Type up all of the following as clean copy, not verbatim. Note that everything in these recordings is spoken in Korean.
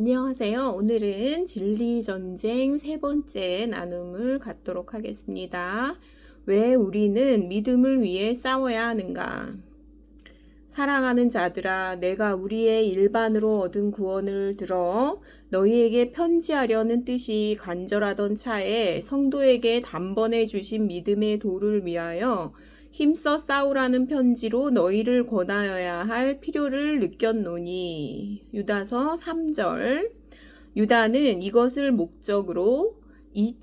안녕하세요. 오늘은 진리전쟁 세 번째 나눔을 갖도록 하겠습니다. 왜 우리는 믿음을 위해 싸워야 하는가? 사랑하는 자들아, 내가 우리의 일반으로 얻은 구원을 들어 너희에게 편지하려는 뜻이 간절하던 차에 성도에게 단번에 주신 믿음의 도를 위하여 힘써 싸우라는 편지로 너희를 권하여야 할 필요를 느꼈노니. 유다서 3절. 유다는 이것을 목적으로 이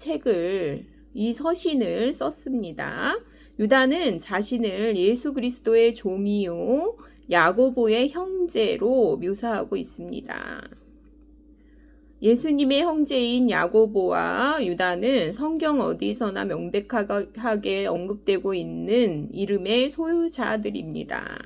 서신을 썼습니다. 유다는 자신을 예수 그리스도의 종이요 야고보의 형제로 묘사하고 있습니다. 예수님의 형제인 야고보와 유다는 성경 어디서나 명백하게 언급되고 있는 이름의 소유자들입니다.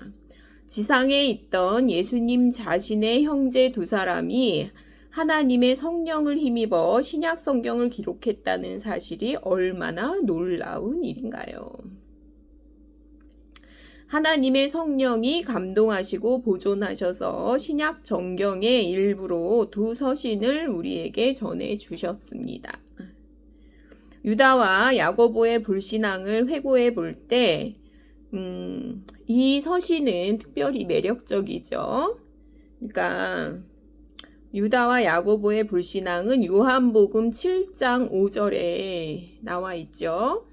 지상에 있던 예수님 자신의 형제 두 사람이 하나님의 성령을 힘입어 신약 성경을 기록했다는 사실이 얼마나 놀라운 일인가요? 하나님의 성령이 감동하시고 보존하셔서 신약 정경의 일부로 두 서신을 우리에게 전해 주셨습니다. 유다와 야고보의 불신앙을 회고해 볼 때, 이 서신은 특별히 매력적이죠. 그러니까 유다와 야고보의 불신앙은 요한복음 7장 5절에 나와 있죠.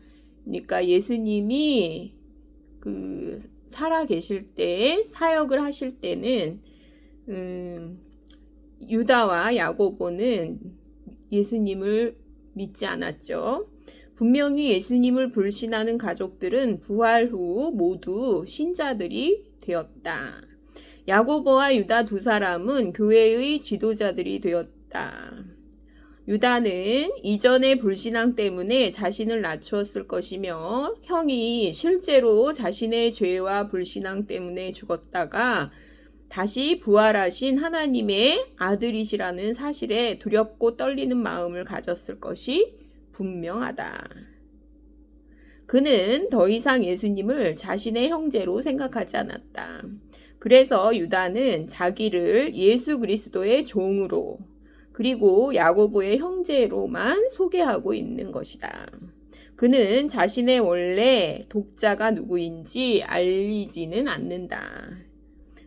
그러니까 예수님이 살아 계실 때, 사역을 하실 때는 유다와 야고보는 예수님을 믿지 않았죠. 분명히 예수님을 불신하는 가족들은 부활 후 모두 신자들이 되었다. 야고보와 유다 두 사람은 교회의 지도자들이 되었다. 유다는 이전의 불신앙 때문에 자신을 낮추었을 것이며 형이 실제로 자신의 죄와 불신앙 때문에 죽었다가 다시 부활하신 하나님의 아들이시라는 사실에 두렵고 떨리는 마음을 가졌을 것이 분명하다. 그는 더 이상 예수님을 자신의 형제로 생각하지 않았다. 그래서 유다는 자기를 예수 그리스도의 종으로 그리고 야고보의 형제로만 소개하고 있는 것이다. 그는 자신의 원래 독자가 누구인지 알리지는 않는다.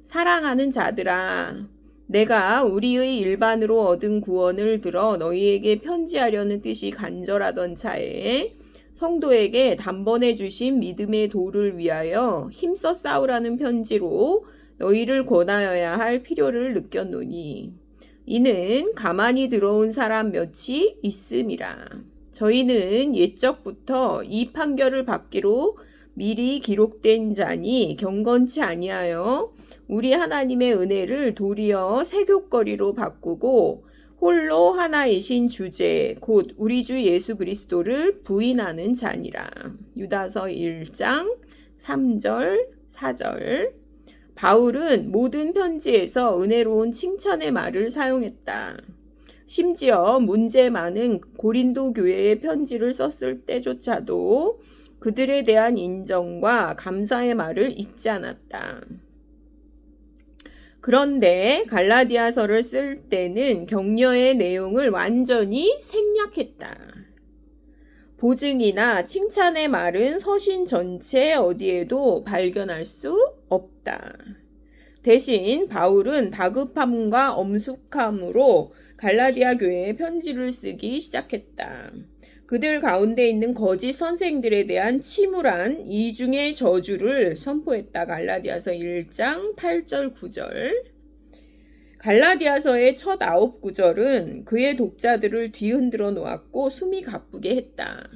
사랑하는 자들아, 내가 우리의 일반으로 얻은 구원을 들어 너희에게 편지하려는 뜻이 간절하던 차에 성도에게 단번에 주신 믿음의 도를 위하여 힘써 싸우라는 편지로 너희를 권하여야 할 필요를 느꼈노니 이는 가만히 들어온 사람 몇이 있음이라. 저희는 옛적부터 이 판결을 받기로 미리 기록된 자니 경건치 아니하여 우리 하나님의 은혜를 도리어 세교거리로 바꾸고 홀로 하나이신 주제 곧 우리 주 예수 그리스도를 부인하는 자니라. 유다서 1장 3절 4절. 바울은 모든 편지에서 은혜로운 칭찬의 말을 사용했다. 심지어 문제 많은 고린도 교회에 편지를 썼을 때조차도 그들에 대한 인정과 감사의 말을 잊지 않았다. 그런데 갈라디아서를 쓸 때는 격려의 내용을 완전히 생략했다. 보증이나 칭찬의 말은 서신 전체 어디에도 발견할 수 없다. 대신 바울은 다급함과 엄숙함으로 갈라디아 교회에 편지를 쓰기 시작했다. 그들 가운데 있는 거짓 선생들에 대한 침울한 이중의 저주를 선포했다. 갈라디아서 1장 8절 9절. 갈라디아서의 첫 9구절은 그의 독자들을 뒤흔들어 놓았고 숨이 가쁘게 했다.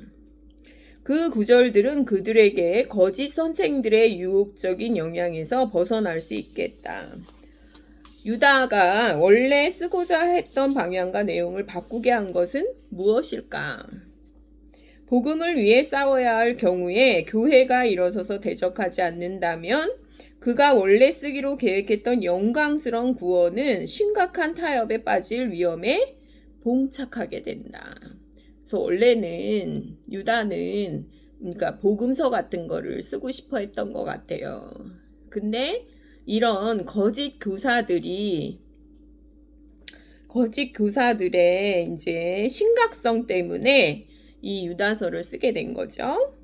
그 구절들은 그들에게 거짓 선생들의 유혹적인 영향에서 벗어날 수 있겠다. 유다가 원래 쓰고자 했던 방향과 내용을 바꾸게 한 것은 무엇일까? 복음을 위해 싸워야 할 경우에 교회가 일어서서 대적하지 않는다면 그가 원래 쓰기로 계획했던 영광스러운 구원은 심각한 타협에 빠질 위험에 봉착하게 된다. 그래서 원래는 유다는 그러니까 복음서 같은 거를 쓰고 싶어 했던 것 같아요. 근데 이런 거짓 교사들이 거짓 교사들의 이제 심각성 때문에 이 유다서를 쓰게 된 거죠.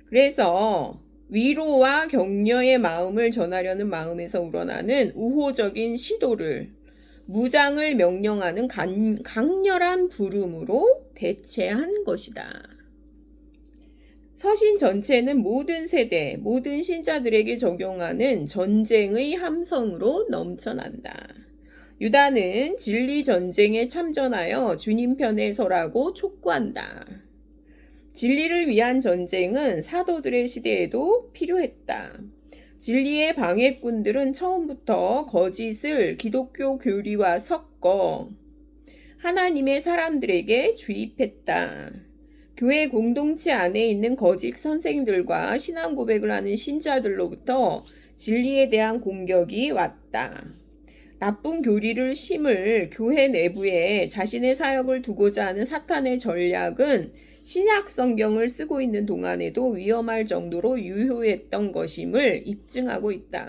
그래서 위로와 격려의 마음을 전하려는 마음에서 우러나는 우호적인 시도를 무장을 명령하는 강렬한 부름으로 대체한 것이다. 서신 전체는 모든 세대, 모든 신자들에게 적용하는 전쟁의 함성으로 넘쳐난다. 유다는 진리 전쟁에 참전하여 주님 편에 서라고 촉구한다. 진리를 위한 전쟁은 사도들의 시대에도 필요했다. 진리의 방해꾼들은 처음부터 거짓을 기독교 교리와 섞어 하나님의 사람들에게 주입했다. 교회 공동체 안에 있는 거짓 선생들과 신앙 고백을 하는 신자들로부터 진리에 대한 공격이 왔다. 나쁜 교리를 심을 교회 내부에 자신의 사역을 두고자 하는 사탄의 전략은 신약 성경을 쓰고 있는 동안에도 위험할 정도로 유효했던 것임을 입증하고 있다.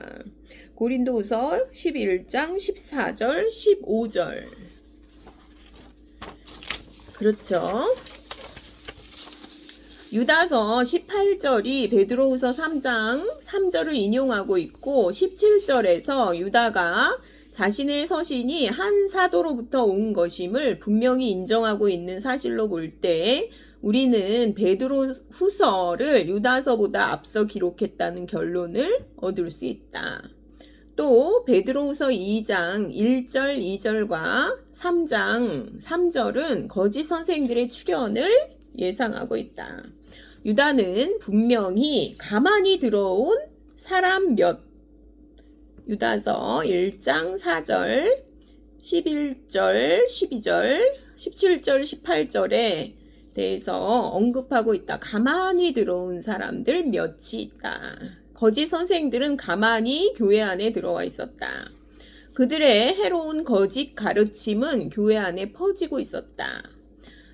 고린도후서 11장 14절 15절. 그렇죠. 유다서 18절이 베드로후서 3장 3절을 인용하고 있고 17절에서 유다가 자신의 서신이 한 사도로부터 온 것임을 분명히 인정하고 있는 사실로 볼 때 우리는 베드로후서를 유다서보다 앞서 기록했다는 결론을 얻을 수 있다. 또 베드로후서 2장 1절 2절과 3장 3절은 거짓 선생들의 출현을 예상하고 있다. 유다는 분명히 가만히 들어온 사람 유다서 1장 4절, 11절, 12절, 17절, 18절에 대해서 언급하고 있다. 가만히 들어온 사람들 몇이 있다. 거짓 선생들은 가만히 교회 안에 들어와 있었다. 그들의 해로운 거짓 가르침은 교회 안에 퍼지고 있었다.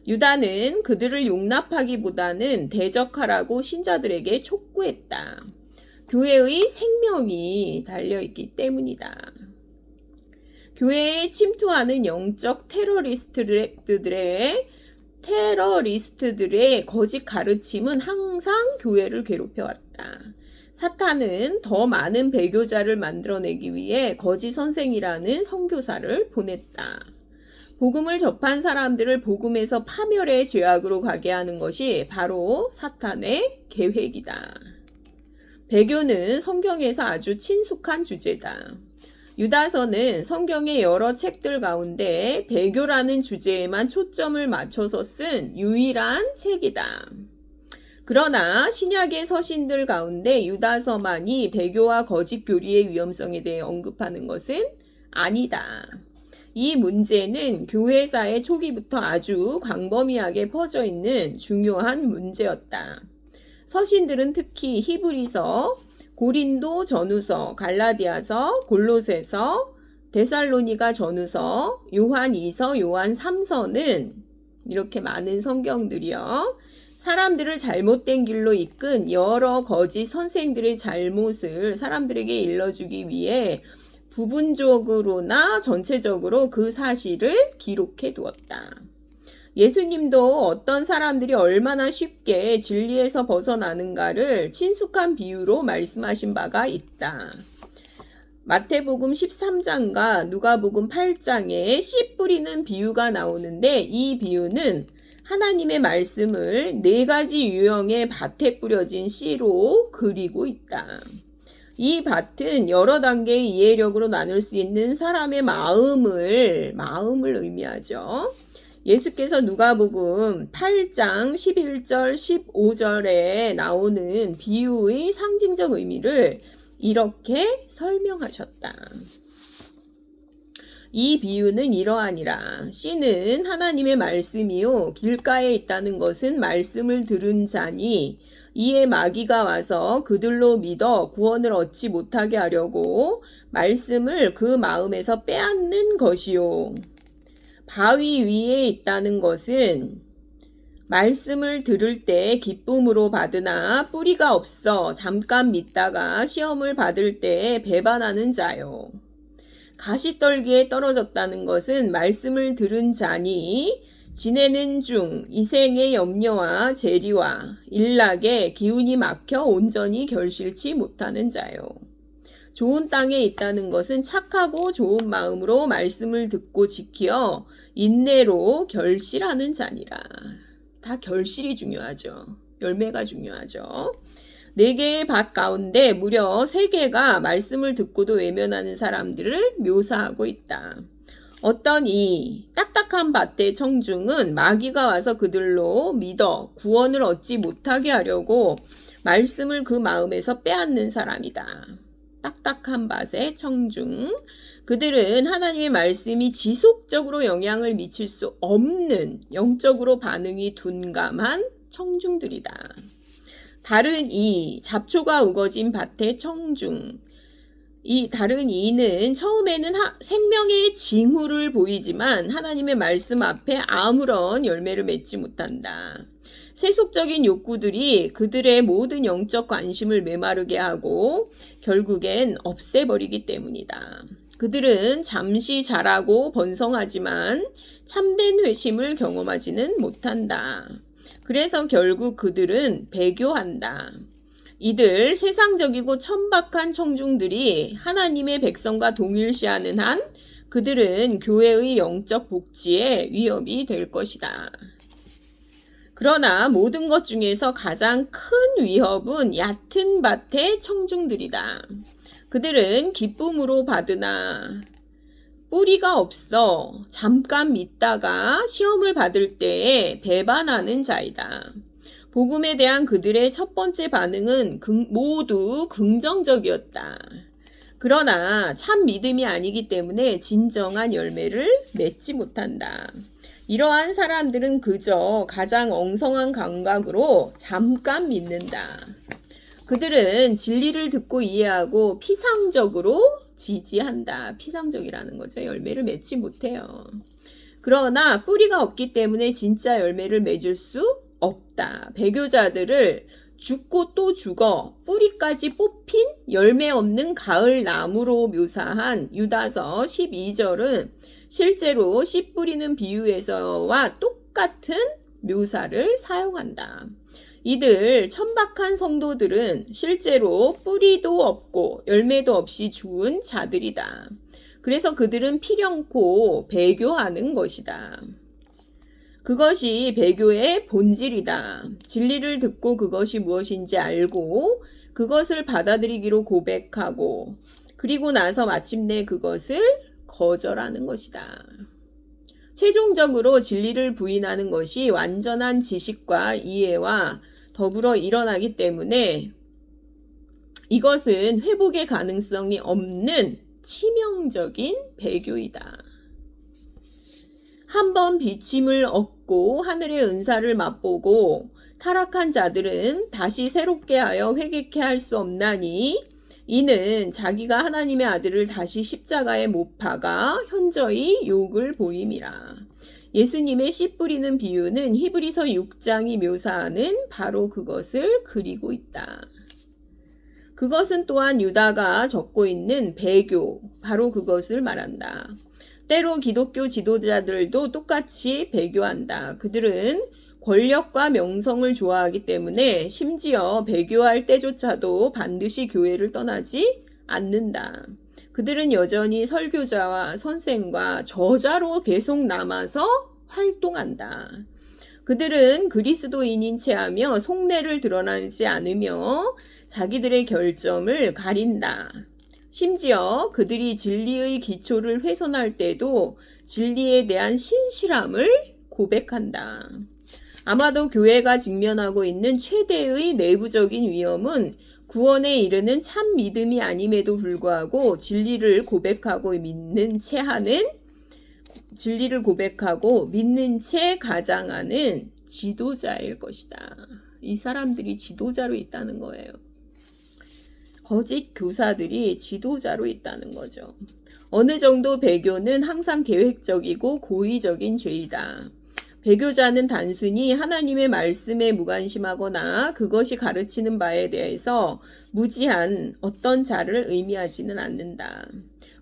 유다는 그들을 용납하기보다는 대적하라고 신자들에게 촉구했다. 교회의 생명이 달려있기 때문이다. 교회에 침투하는 영적 테러리스트들의 거짓 가르침은 항상 교회를 괴롭혀왔다. 사탄은 더 많은 배교자를 만들어내기 위해 거짓 선생이라는 선교사를 보냈다. 복음을 접한 사람들을 복음에서 파멸의 죄악으로 가게 하는 것이 바로 사탄의 계획이다. 배교는 성경에서 아주 친숙한 주제다. 유다서는 성경의 여러 책들 가운데 배교라는 주제에만 초점을 맞춰서 쓴 유일한 책이다. 그러나 신약의 서신들 가운데 유다서만이 배교와 거짓 교리의 위험성에 대해 언급하는 것은 아니다. 이 문제는 교회사의 초기부터 아주 광범위하게 퍼져 있는 중요한 문제였다. 서신들은 특히 히브리서, 고린도 전후서, 갈라디아서, 골로새서, 데살로니가 전후서, 요한 2서, 요한 3서는 이렇게 많은 성경들이요. 사람들을 잘못된 길로 이끈 여러 거짓 선생들의 잘못을 사람들에게 일러주기 위해 부분적으로나 전체적으로 그 사실을 기록해 두었다. 예수님도 어떤 사람들이 얼마나 쉽게 진리에서 벗어나는가를 친숙한 비유로 말씀하신 바가 있다. 마태복음 13장과 누가복음 8장에 씨 뿌리는 비유가 나오는데 이 비유는 하나님의 말씀을 4가지 유형의 밭에 뿌려진 씨로 그리고 있다. 이 밭은 여러 단계의 이해력으로 나눌 수 있는 사람의 마음을 의미하죠. 예수께서 누가복음 8장 11절 15절에 나오는 비유의 상징적 의미를 이렇게 설명하셨다. 이 비유는 이러하니라. 씨는 하나님의 말씀이요 길가에 있다는 것은 말씀을 들은 자니 이에 마귀가 와서 그들로 믿어 구원을 얻지 못하게 하려고 말씀을 그 마음에서 빼앗는 것이요. 바위 위에 있다는 것은 말씀을 들을 때 기쁨으로 받으나 뿌리가 없어 잠깐 믿다가 시험을 받을 때 배반하는 자요. 가시떨기에 떨어졌다는 것은 말씀을 들은 자니 지내는 중 이생의 염려와 재리와 일락에 기운이 막혀 온전히 결실치 못하는 자요. 좋은 땅에 있다는 것은 착하고 좋은 마음으로 말씀을 듣고 지키어 인내로 결실하는 자니라. 다 결실이 중요하죠. 열매가 중요하죠. 4개의 밭 가운데 무려 3개가 말씀을 듣고도 외면하는 사람들을 묘사하고 있다. 어떤 이 딱딱한 밭의 청중은 마귀가 와서 그들로 믿어 구원을 얻지 못하게 하려고 말씀을 그 마음에서 빼앗는 사람이다. 딱딱한 밭의 청중. 그들은 하나님의 말씀이 지속적으로 영향을 미칠 수 없는 영적으로 반응이 둔감한 청중들이다. 다른 이 잡초가 우거진 밭의 청중. 이 다른 이는 처음에는 생명의 징후를 보이지만 하나님의 말씀 앞에 아무런 열매를 맺지 못한다. 세속적인 욕구들이 그들의 모든 영적 관심을 메마르게 하고 결국엔 없애버리기 때문이다. 그들은 잠시 자라고 번성하지만 참된 회심을 경험하지는 못한다. 그래서 결국 그들은 배교한다. 이들 세상적이고 천박한 청중들이 하나님의 백성과 동일시하는 한 그들은 교회의 영적 복지에 위협이 될 것이다. 그러나 모든 것 중에서 가장 큰 위협은 얕은 밭의 청중들이다. 그들은 기쁨으로 받으나 뿌리가 없어 잠깐 믿다가 시험을 받을 때에 배반하는 자이다. 복음에 대한 그들의 첫 번째 반응은 모두 긍정적이었다. 그러나 참 믿음이 아니기 때문에 진정한 열매를 맺지 못한다. 이러한 사람들은 그저 가장 엉성한 감각으로 잠깐 믿는다. 그들은 진리를 듣고 이해하고 피상적으로 지지한다. 피상적이라는 거죠. 열매를 맺지 못해요. 그러나 뿌리가 없기 때문에 진짜 열매를 맺을 수 없다. 배교자들을 죽고 또 죽어 뿌리까지 뽑힌 열매 없는 가을 나무로 묘사한 유다서 12절은 실제로 씨 뿌리는 비유에서와 똑같은 묘사를 사용한다. 이들 천박한 성도들은 실제로 뿌리도 없고 열매도 없이 죽은 자들이다. 그래서 그들은 피령코 배교하는 것이다. 그것이 배교의 본질이다. 진리를 듣고 그것이 무엇인지 알고 그것을 받아들이기로 고백하고 그리고 나서 마침내 그것을 거절하는 것이다. 최종적으로 진리를 부인하는 것이 완전한 지식과 이해와 더불어 일어나기 때문에 이것은 회복의 가능성이 없는 치명적인 배교이다. 한번 비침을 얻고 하늘의 은사를 맛보고 타락한 자들은 다시 새롭게 하여 회개케 할 수 없나니 이는 자기가 하나님의 아들을 다시 십자가에 못 박아 현저히 욕을 보임이라. 예수님의 씨 뿌리는 비유는 히브리서 6장이 묘사하는 바로 그것을 그리고 있다. 그것은 또한 유다가 적고 있는 배교, 바로 그것을 말한다. 때로 기독교 지도자들도 똑같이 배교한다. 그들은 권력과 명성을 좋아하기 때문에 심지어 배교할 때조차도 반드시 교회를 떠나지 않는다. 그들은 여전히 설교자와 선생과 저자로 계속 남아서 활동한다. 그들은 그리스도인인 체하며 속내를 드러나지 않으며 자기들의 결점을 가린다. 심지어 그들이 진리의 기초를 훼손할 때도 진리에 대한 신실함을 고백한다. 아마도 교회가 직면하고 있는 최대의 내부적인 위험은 구원에 이르는 참 믿음이 아님에도 불구하고 진리를 고백하고 믿는 채 가장하는 지도자일 것이다. 이 사람들이 지도자로 있다는 거예요. 거짓 교사들이 지도자로 있다는 거죠. 어느 정도 배교는 항상 계획적이고 고의적인 죄이다. 배교자는 단순히 하나님의 말씀에 무관심하거나 그것이 가르치는 바에 대해서 무지한 어떤 자를 의미하지는 않는다.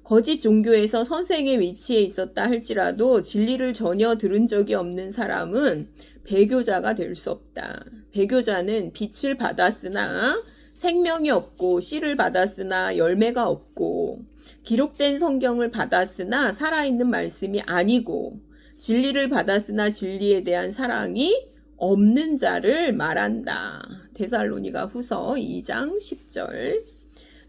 거짓 종교에서 선생의 위치에 있었다 할지라도 진리를 전혀 들은 적이 없는 사람은 배교자가 될 수 없다. 배교자는 빛을 받았으나 생명이 없고 씨를 받았으나 열매가 없고 기록된 성경을 받았으나 살아있는 말씀이 아니고 진리를 받았으나 진리에 대한 사랑이 없는 자를 말한다. 데살로니가 후서 2장 10절.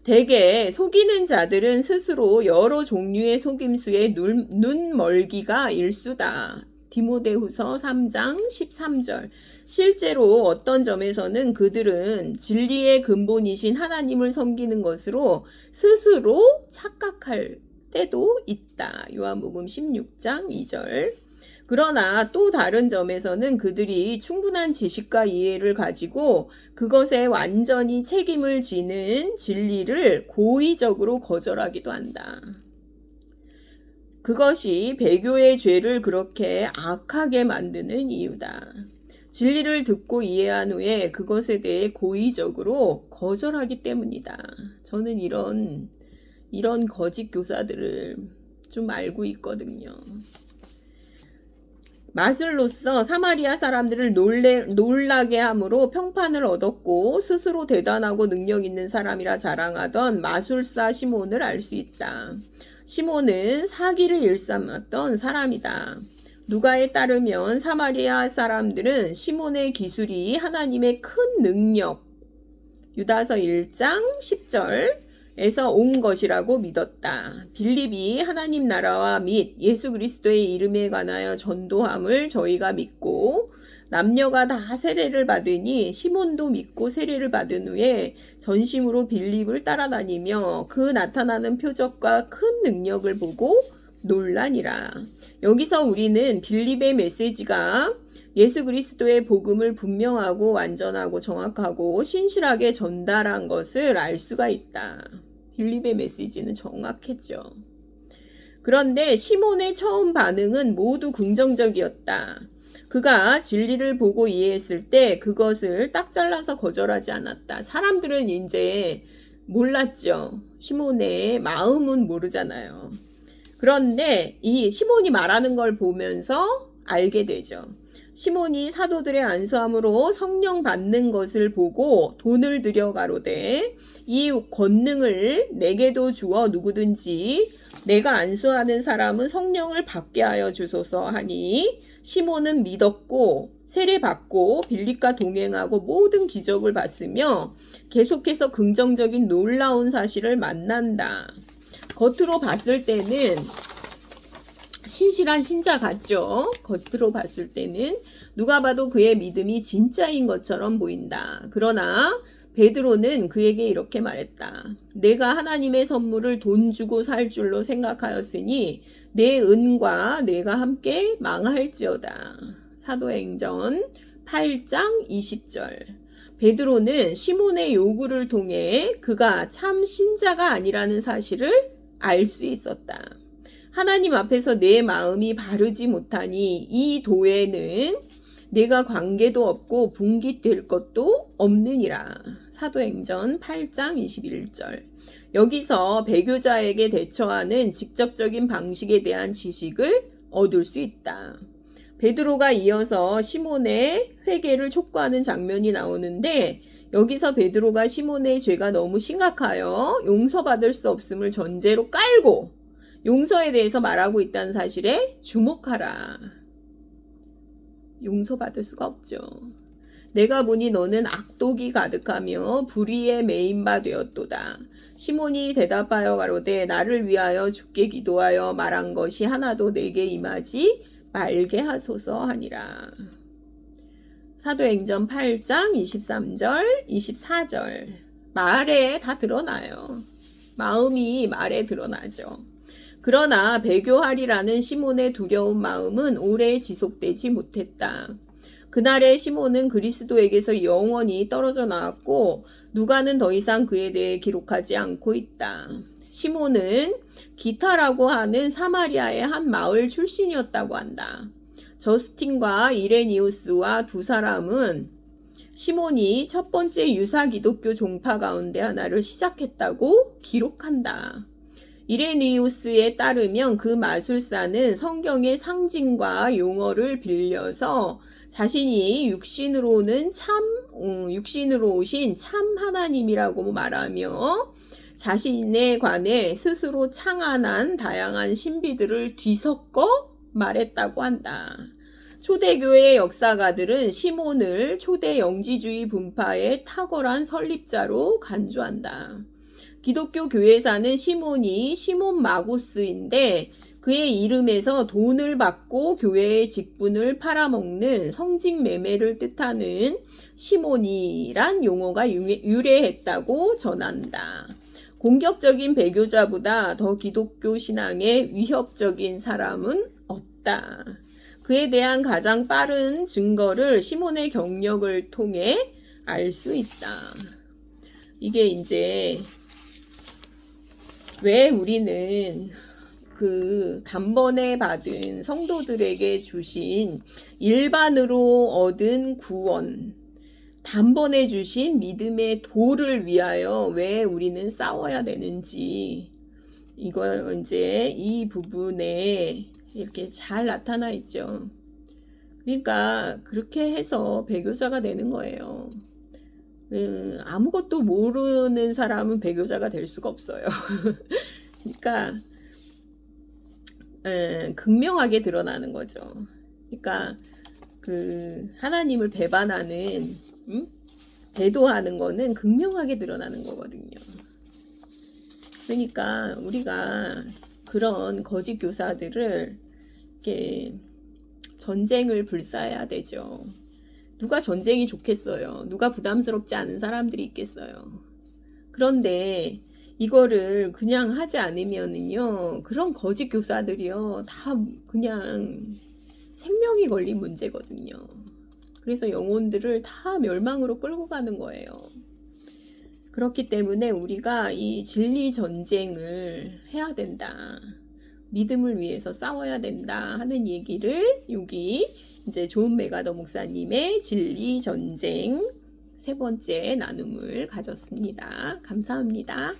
대개 속이는 자들은 스스로 여러 종류의 속임수에 눈멀기가 일수다. 디모데후서 3장 13절. 실제로 어떤 점에서는 그들은 진리의 근본이신 하나님을 섬기는 것으로 스스로 착각할 때도 있다. 요한복음 16장 2절. 그러나 또 다른 점에서는 그들이 충분한 지식과 이해를 가지고 그것에 완전히 책임을 지는 진리를 고의적으로 거절하기도 한다. 그것이 배교의 죄를 그렇게 악하게 만드는 이유다. 진리를 듣고 이해한 후에 그것에 대해 고의적으로 거절하기 때문이다. 저는 이런 거짓 교사들을 좀 알고 있거든요. 마술로서 사마리아 사람들을 놀라게 함으로 평판을 얻었고 스스로 대단하고 능력 있는 사람이라 자랑하던 마술사 시몬을 알 수 있다. 시몬은 사기를 일삼았던 사람이다. 누가에 따르면 사마리아 사람들은 시몬의 기술이 하나님의 큰 능력, 유다서 1장 10절에서 온 것이라고 믿었다. 빌립이 하나님 나라와 및 예수 그리스도의 이름에 관하여 전도함을 저희가 믿고 남녀가 다 세례를 받으니 시몬도 믿고 세례를 받은 후에 전심으로 빌립을 따라다니며 그 나타나는 표적과 큰 능력을 보고 놀라니라. 여기서 우리는 빌립의 메시지가 예수 그리스도의 복음을 분명하고 완전하고 정확하고 신실하게 전달한 것을 알 수가 있다. 빌립의 메시지는 정확했죠. 그런데 시몬의 처음 반응은 모두 긍정적이었다. 그가 진리를 보고 이해했을 때 그것을 딱 잘라서 거절하지 않았다. 사람들은 이제 몰랐죠. 시몬의 마음은 모르잖아요. 그런데 이 시몬이 말하는 걸 보면서 알게 되죠. 시몬이 사도들의 안수함으로 성령 받는 것을 보고 돈을 들여 가로되 이 권능을 내게도 주어 누구든지 내가 안수하는 사람은 성령을 받게 하여 주소서 하니 시몬은 믿었고 세례받고 빌립과 동행하고 모든 기적을 봤으며 계속해서 긍정적인 놀라운 사실을 만난다. 겉으로 봤을 때는 신실한 신자 같죠. 겉으로 봤을 때는 누가 봐도 그의 믿음이 진짜인 것처럼 보인다. 그러나 베드로는 그에게 이렇게 말했다. 내가 하나님의 선물을 돈 주고 살 줄로 생각하였으니 내 은과 내가 함께 망할지어다. 사도행전 8장 20절. 베드로는 시몬의 요구를 통해 그가 참 신자가 아니라는 사실을 알 수 있었다. 하나님 앞에서 내 마음이 바르지 못하니 이 도에는 내가 관계도 없고 분깃될 것도 없느니라. 사도행전 8장 21절. 여기서 배교자에게 대처하는 직접적인 방식에 대한 지식을 얻을 수 있다. 베드로가 이어서 시몬의 회개를 촉구하는 장면이 나오는데 여기서 베드로가 시몬의 죄가 너무 심각하여 용서받을 수 없음을 전제로 깔고 용서에 대해서 말하고 있다는 사실에 주목하라. 용서받을 수가 없죠. 내가 보니 너는 악독이 가득하며 불의에 매인 바 되었도다. 시몬이 대답하여 가로되 나를 위하여 주께 기도하여 말한 것이 하나도 내게 임하지 말게 하소서 하니라. 사도행전 8장 23절 24절. 말에 다 드러나요. 마음이 말에 드러나죠. 그러나 배교하리라는 시몬의 두려운 마음은 오래 지속되지 못했다. 그날의 시몬은 그리스도에게서 영원히 떨어져 나왔고 누가는 더 이상 그에 대해 기록하지 않고 있다. 시몬은 기타라고 하는 사마리아의 한 마을 출신이었다고 한다. 저스틴과 이레니우스와 두 사람은 시몬이 첫 번째 유사 기독교 종파 가운데 하나를 시작했다고 기록한다. 이레니우스에 따르면 그 마술사는 성경의 상징과 용어를 빌려서 자신이 육신으로 오신 참 하나님이라고 말하며 자신에 관해 스스로 창안한 다양한 신비들을 뒤섞어 말했다고 한다. 초대교회 역사가들은 시몬을 초대 영지주의 분파의 탁월한 설립자로 간주한다. 기독교 교회사는 시몬이 시몬 마구스인데 그의 이름에서 돈을 받고 교회의 직분을 팔아먹는 성직 매매를 뜻하는 시몬이란 용어가 유래했다고 전한다. 공격적인 배교자보다 더 기독교 신앙에 위협적인 사람은 없다. 그에 대한 가장 빠른 증거를 시몬의 경력을 통해 알 수 있다. 이게 이제 왜 우리는 그 단번에 받은 성도들에게 주신 일반으로 얻은 구원, 단번에 주신 믿음의 도를 위하여 왜 우리는 싸워야 되는지, 이거 이제 이 부분에 이렇게 잘 나타나 있죠. 그러니까 그렇게 해서 배교자가 되는 거예요. 아무것도 모르는 사람은 배교자가 될 수가 없어요. 그러니까 극명하게 드러나는 거죠. 그러니까 그 하나님을 배반하는, 배도하는 거는 극명하게 드러나는 거거든요. 그러니까 우리가 그런 거짓 교사들을 이렇게 전쟁을 불사해야 되죠. 누가 전쟁이 좋겠어요? 누가 부담스럽지 않은 사람들이 있겠어요? 그런데 이거를 그냥 하지 않으면은요, 그런 거짓 교사들이요, 다 그냥 생명이 걸린 문제거든요. 그래서 영혼들을 다 멸망으로 끌고 가는 거예요. 그렇기 때문에 우리가 이 진리 전쟁을 해야 된다. 믿음을 위해서 싸워야 된다 하는 얘기를 여기 이제 존 메가더 목사님의 진리 전쟁 세 번째 나눔을 가졌습니다. 감사합니다.